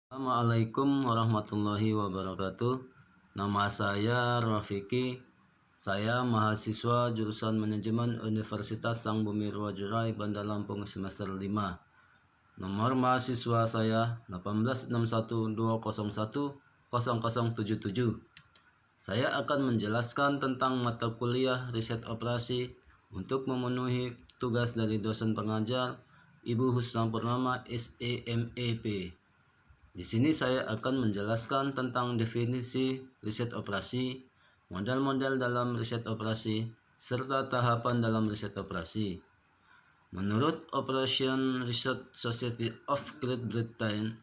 Assalamualaikum warahmatullahi wabarakatuh. Nama saya Rafiki. Saya mahasiswa jurusan Manajemen Universitas Sang Bumi Ruwajurai, Bandar Lampung semester 5. Nomor mahasiswa saya 18612010077. Saya akan menjelaskan tentang mata kuliah riset operasi untuk memenuhi tugas dari dosen pengajar Ibu Husna Purnama SEMEP. Di sini saya akan menjelaskan tentang definisi riset operasi, model-model dalam riset operasi, serta tahapan dalam riset operasi. Menurut Operation Research Society of Great Britain,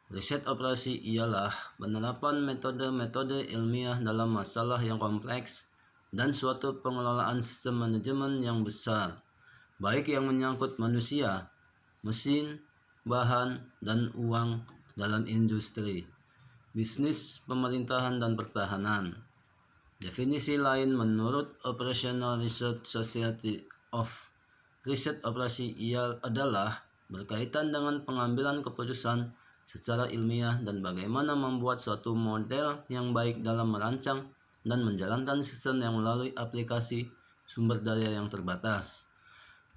riset operasi ialah penerapan metode-metode ilmiah dalam masalah yang kompleks dan suatu pengelolaan sistem manajemen yang besar, baik yang menyangkut manusia, mesin, bahan, dan uang dalam industri, bisnis, pemerintahan, dan pertahanan. Definisi lain menurut Operational Research Society of Riset operasi adalah berkaitan dengan pengambilan keputusan secara ilmiah dan bagaimana membuat suatu model yang baik dalam merancang dan menjalankan sistem yang melalui aplikasi sumber daya yang terbatas.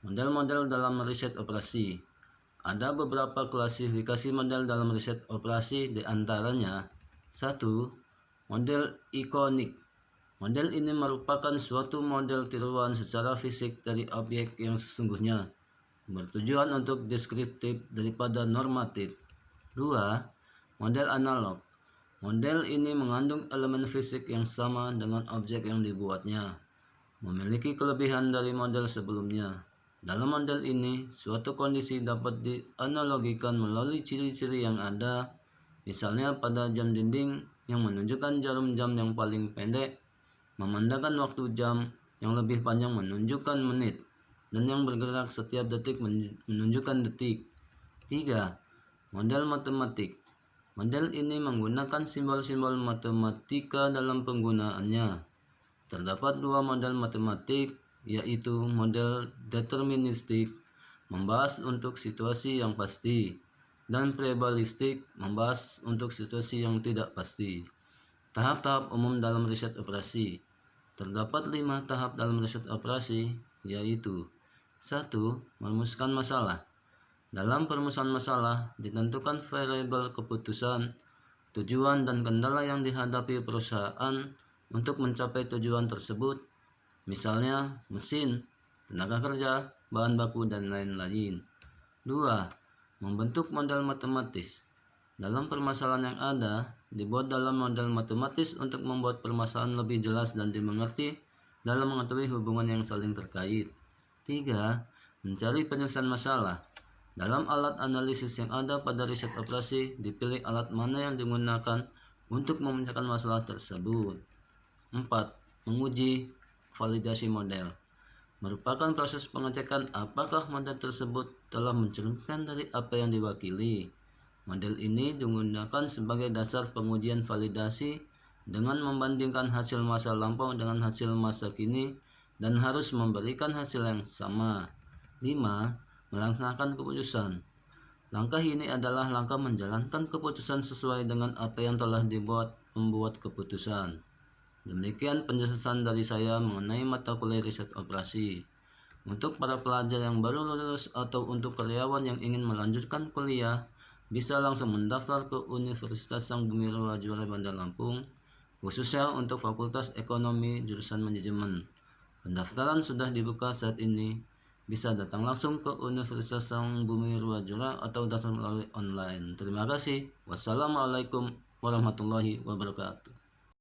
Model-model dalam riset operasi. Ada beberapa klasifikasi model dalam riset operasi, di antaranya 1. Model ikonik. Model ini merupakan suatu model tiruan secara fisik dari objek yang sesungguhnya, bertujuan untuk deskriptif daripada normatif. 2. Model analog. Model ini mengandung elemen fisik yang sama dengan objek yang dibuatnya, memiliki kelebihan dari model sebelumnya. Dalam model ini, suatu kondisi dapat dianalogikan melalui ciri-ciri yang ada, misalnya pada jam dinding yang menunjukkan jarum jam yang paling pendek, memandangkan waktu jam yang lebih panjang menunjukkan menit, dan yang bergerak setiap detik menunjukkan detik. 3. Model matematik. Model ini menggunakan simbol-simbol matematika dalam penggunaannya. Terdapat dua model matematik, yaitu model deterministik, membahas untuk situasi yang pasti, dan probabilistik, membahas untuk situasi yang tidak pasti. Tahap-tahap umum dalam riset operasi. Terdapat 5 tahap dalam riset operasi, yaitu 1. Merumuskan masalah. Dalam perumusan masalah, ditentukan variabel keputusan, tujuan, dan kendala yang dihadapi perusahaan untuk mencapai tujuan tersebut, misalnya mesin, tenaga kerja, bahan baku, dan lain-lain. 2. Membentuk model matematis. Dalam permasalahan yang ada, dibuat dalam model matematis untuk membuat permasalahan lebih jelas dan dimengerti dalam mengetahui hubungan yang saling terkait. 3. Mencari penyelesaian masalah. Dalam alat analisis yang ada pada riset operasi, dipilih alat mana yang digunakan untuk memecahkan masalah tersebut. 4. Menguji validasi model. Merupakan proses pengecekan apakah model tersebut telah mencerminkan dari apa yang diwakili. Model ini digunakan sebagai dasar pengujian validasi dengan membandingkan hasil masa lampau dengan hasil masa kini dan harus memberikan hasil yang sama. 5. Melaksanakan keputusan. Langkah ini adalah langkah menjalankan keputusan sesuai dengan apa yang telah dibuat pembuat keputusan. Demikian penjelasan dari saya mengenai mata kuliah riset operasi. Untuk para pelajar yang baru lulus atau untuk karyawan yang ingin melanjutkan kuliah, bisa langsung mendaftar ke Universitas Sang Bumi Ruwajurai, Bandar Lampung, khususnya untuk Fakultas Ekonomi jurusan Manajemen. Pendaftaran sudah dibuka saat ini. Bisa datang langsung ke Universitas Sang Bumi Ruwajurai atau daftar melalui online. Terima kasih. Wassalamualaikum warahmatullahi wabarakatuh.